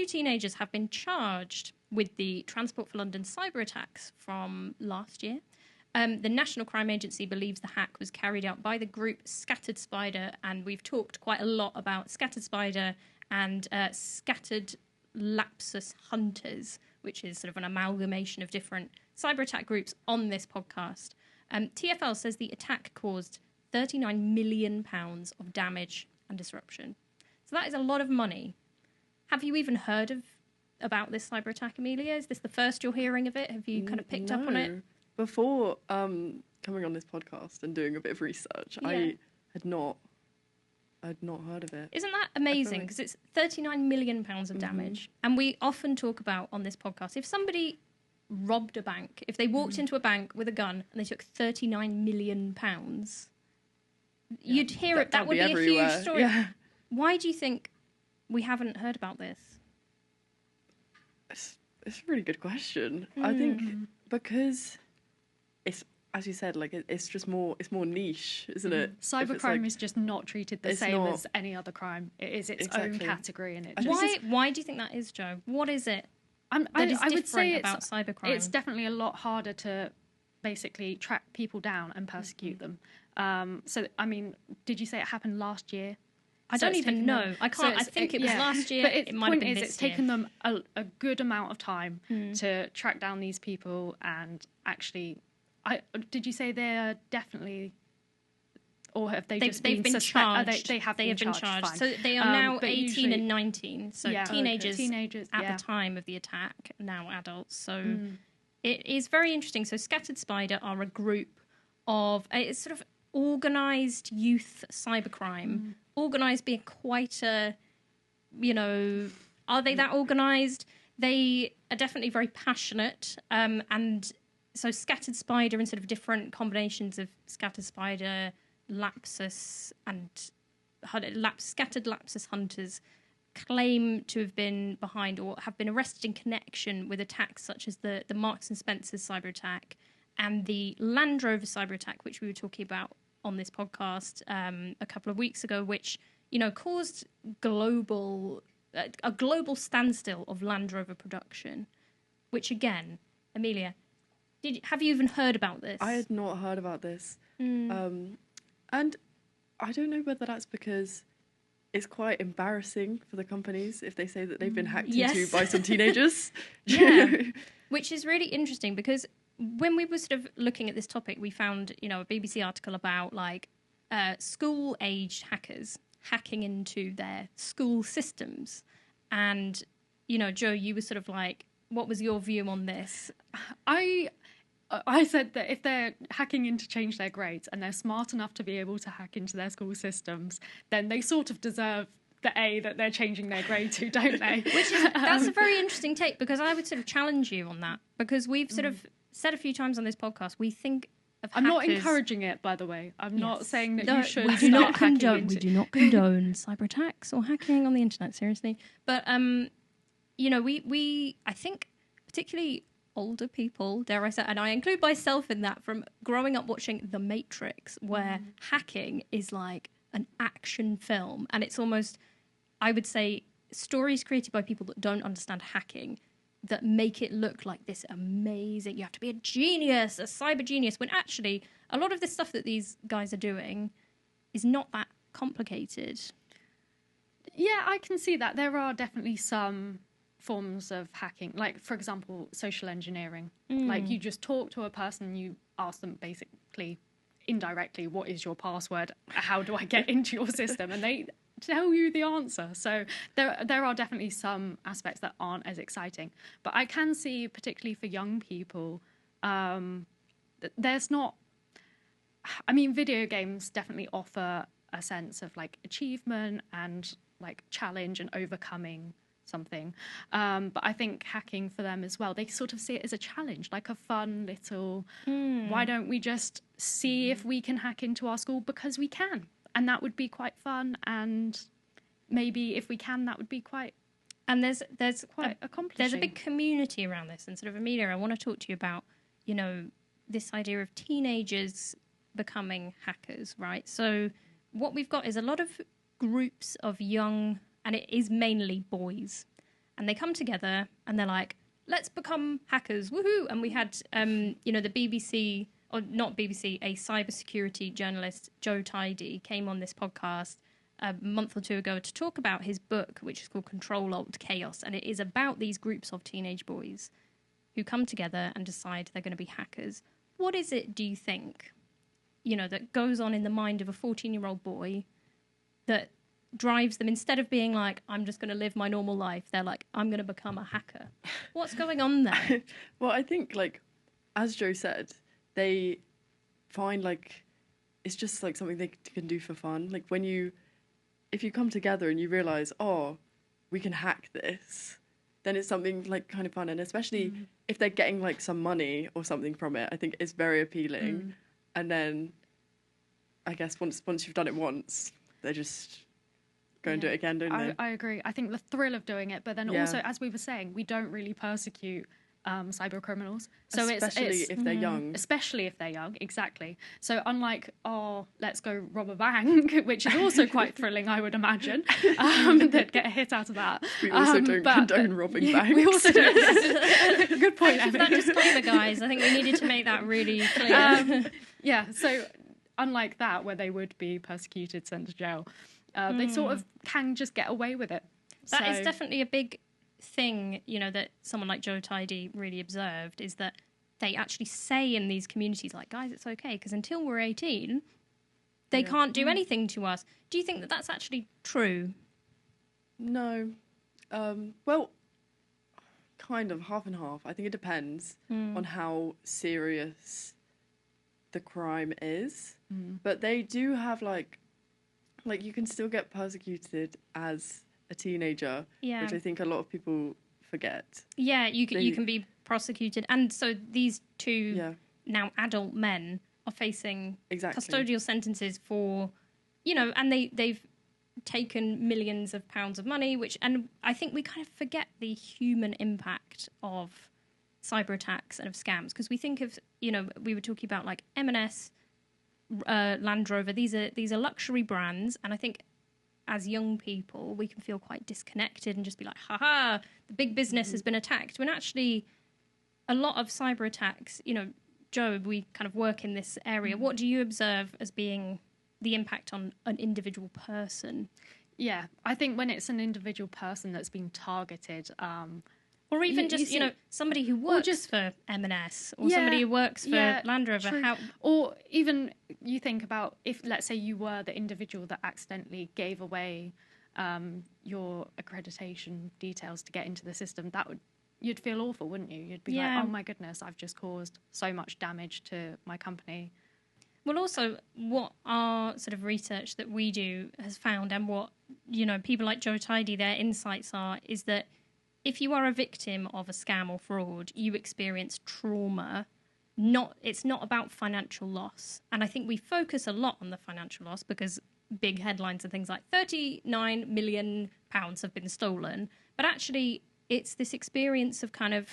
2 teenagers have been charged with the Transport for London cyber attacks from last year. The National Crime Agency believes the hack was carried out by the group Scattered Spider, and we've talked quite a lot about Scattered Spider and Scattered Lapsus Hunters, which is sort of an amalgamation of different cyber attack groups on this podcast. TfL says the attack caused £39 million of damage and disruption. So that is a lot of money. Have you even heard about this cyber attack, Amelia? Is this the first you're hearing of it? Have you kind of picked up on it? Before coming on this podcast and doing a bit of research, I had not heard of it. Isn't that amazing? Because it's £39 million of damage. And we often talk about on this podcast, if somebody robbed a bank, if they walked into a bank with a gun and they took £39 million, you'd hear it. That would be a huge story. Yeah. Why do you think we haven't heard about this? It's a really good question. I think because it's, as you said, like it's more niche, isn't it? Cybercrime is just not treated the same as any other crime. It is its own category, and why do you think that is, Jo? What is it I would say about cybercrime? It's definitely a lot harder to basically track people down and persecute them. So, I mean, did you say it happened last year? I don't even know. I can't. I think it was last year. But it might have been this it's taken them a good amount of time to track down these people, and actually, did you say they're definitely, or have they just been charged? They have been charged. Fine. So they are now 18 and 19. So teenagers at the time of the attack, now adults. So it is very interesting. So Scattered Spider are a group of it's sort of organised youth cybercrime. Organised being quite a, are they that organised? They are definitely very passionate. And so Scattered Spider, and sort of different combinations of Scattered Spider, Lapsus, and Scattered Lapsus Hunters, claim to have been behind or have been arrested in connection with attacks such as the Marks and Spencer's cyber attack and the Land Rover cyber attack, which we were talking about on this podcast a couple of weeks ago, which caused a global standstill of Land Rover production. Which again, Amelia, have you even heard about this? I had not heard about this, and I don't know whether that's because it's quite embarrassing for the companies if they say that they've been hacked into by some teenagers. Which is really interesting because when we were sort of looking at this topic, we found, a BBC article about school-aged hackers hacking into their school systems. And, Jo, you were sort of like, what was your view on this? I said that if they're hacking in to change their grades and they're smart enough to be able to hack into their school systems, then they sort of deserve the A that they're changing their grade to, don't they? That's a very interesting take, because I would sort of challenge you on that, because we've sort of said a few times on this podcast, we think of I'm hackers. not encouraging it, by the way. I'm not saying that you should. We do not condone cyber attacks or hacking on the internet, seriously. But we I think particularly older people, dare I say, and I include myself in that, from growing up watching The Matrix, where hacking is like an action film, and it's almost, I would say, stories created by people that don't understand hacking that make it look like this amazing, you have to be a genius, a cyber genius, when actually a lot of the stuff that these guys are doing is not that complicated. Yeah, I can see that. There are definitely some forms of hacking, like, for example, social engineering. Like, you just talk to a person, you ask them basically indirectly, what is your password? How do I get into your system? And they tell you the answer. So there are definitely some aspects that aren't as exciting. But I can see, particularly for young people, there's not... I mean, video games definitely offer a sense of, like, achievement and, like, challenge and overcoming something. But I think hacking for them as well, they sort of see it as a challenge, like a fun little, why don't we just see if we can hack into our school, because we can. And that would be quite fun, and maybe if we can, that would be quite... And there's quite accomplishing. There's a big community around this, and sort of, Amelia, I want to talk to you about, this idea of teenagers becoming hackers, right? So what we've got is a lot of groups of young, and it is mainly boys, and they come together and they're like, let's become hackers, woohoo! And we had, the BBC, or not BBC, a cybersecurity journalist, Joe Tidy, came on this podcast a month or two ago to talk about his book, which is called Control Alt Chaos, and it is about these groups of teenage boys who come together and decide they're going to be hackers. What is it, do you think, that goes on in the mind of a 14-year-old boy that drives them, instead of being like, I'm just going to live my normal life, they're like, I'm going to become a hacker? What's going on there? Well, I think, as Joe said, they find, it's just, something they can do for fun. If you come together and you realise, oh, we can hack this, then it's something, kind of fun. And especially if they're getting, some money or something from it, I think it's very appealing. And then, I guess, once you've done it once, they just go and do it again, don't they? I agree. I think the thrill of doing it, but then also, as we were saying, we don't really persecute cyber criminals. So especially if they're young. Especially if they're young, exactly. So unlike, let's go rob a bank, which is also quite thrilling, I would imagine, they'd get a hit out of that. We also don't condone robbing banks. We also don't. Good point, Thank you for that disclaimer, guys. I think we needed to make that really clear. So unlike that, where they would be persecuted, sent to jail, they sort of can just get away with it. That is definitely a big thing, that someone like Joe Tidy really observed, is that they actually say in these communities, guys, it's okay, because until we're 18, they can't do anything to us. Do you think that that's actually true? No. Well, kind of half and half. I think it depends on how serious the crime is. But they do have, you can still get persecuted as a teenager, which I think a lot of people forget. Yeah, you can be prosecuted, and so these two now adult men are facing custodial sentences for, and they've taken millions of pounds of money, and I think we kind of forget the human impact of cyber attacks and of scams, because we think of, we were talking about M&S, Land Rover. These are luxury brands, and I think as young people, we can feel quite disconnected and just be like, haha, the big business has been attacked. When actually, a lot of cyber attacks, Joe, we kind of work in this area. What do you observe as being the impact on an individual person? Yeah, I think when it's an individual person that's been targeted, or even somebody who works for M&S, or somebody who works for Land Rover. Or even you think about if, let's say, you were the individual that accidentally gave away your accreditation details to get into the system, you'd feel awful, wouldn't you? You'd be like, oh my goodness, I've just caused so much damage to my company. Well, also, what our sort of research that we do has found, and what, people like Joe Tidy, their insights are, is that if you are a victim of a scam or fraud, you experience trauma. It's not about financial loss. And I think we focus a lot on the financial loss because big headlines and things like £39 million have been stolen. But actually, it's this experience of kind of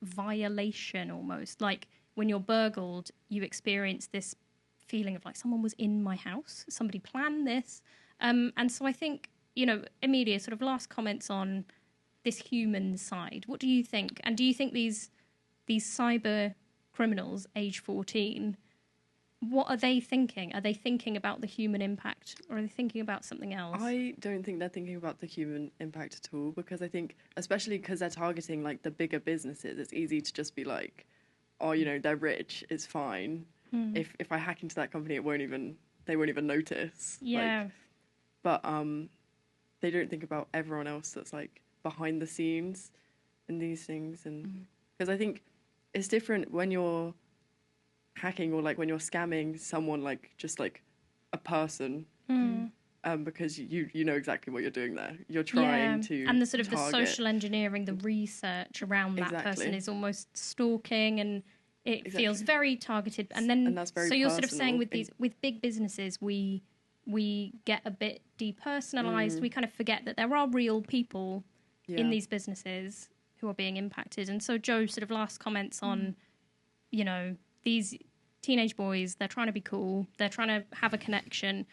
violation almost. Like when you're burgled, you experience this feeling of someone was in my house, somebody planned this. And so I think, Emilia, sort of last comments on this human side. What do you think? And do you think these cyber criminals, age 14, what are they thinking? Are they thinking about the human impact, or are they thinking about something else? I don't think they're thinking about the human impact at all, because I think, especially because they're targeting the bigger businesses, it's easy to just be like, oh, they're rich, it's fine. If I hack into that company, they won't even notice. Yeah. But they don't think about everyone else that's behind the scenes in these things. And because I think it's different when you're hacking or when you're scamming someone just a person, because you know exactly what you're doing there. You're trying to and the sort of target. The social engineering, the research around that person is almost stalking, and it feels very targeted. And that's very so you're sort of personal. saying with big businesses, we get a bit depersonalized. We kind of forget that there are real people in these businesses who are being impacted. And so Joe, sort of last comments on, these teenage boys, they're trying to be cool, they're trying to have a connection.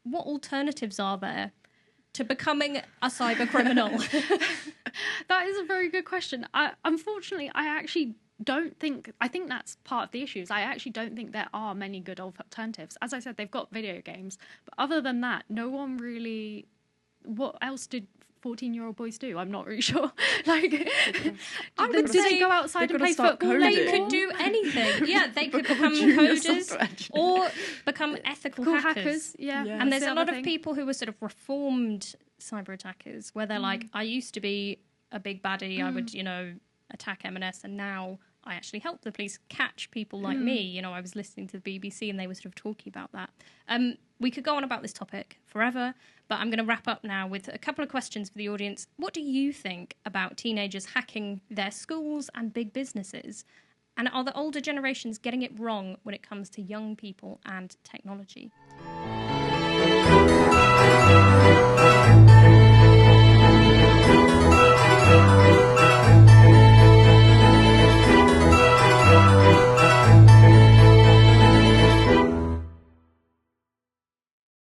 What alternatives are there? to becoming a cyber criminal? That is a very good question. Unfortunately, I actually don't think... I think that's part of the issue. I actually don't think there are many good alternatives. As I said, they've got video games. But other than that, no one really... What else did 14-year-old boys do? I'm not really sure. Like, do they go outside and play football? They could do anything. Yeah, they could become coders or become ethical hackers. Yeah. And there's a lot of people who are sort of reformed cyber attackers, where they're like, I used to be a big baddie. I would, attack M&S, and now I actually help the police catch people like me. I was listening to the BBC and they were sort of talking about that. We could go on about this topic forever, but I'm going to wrap up now with a couple of questions for the audience. What do you think about teenagers hacking their schools and big businesses? And are the older generations getting it wrong when it comes to young people and technology?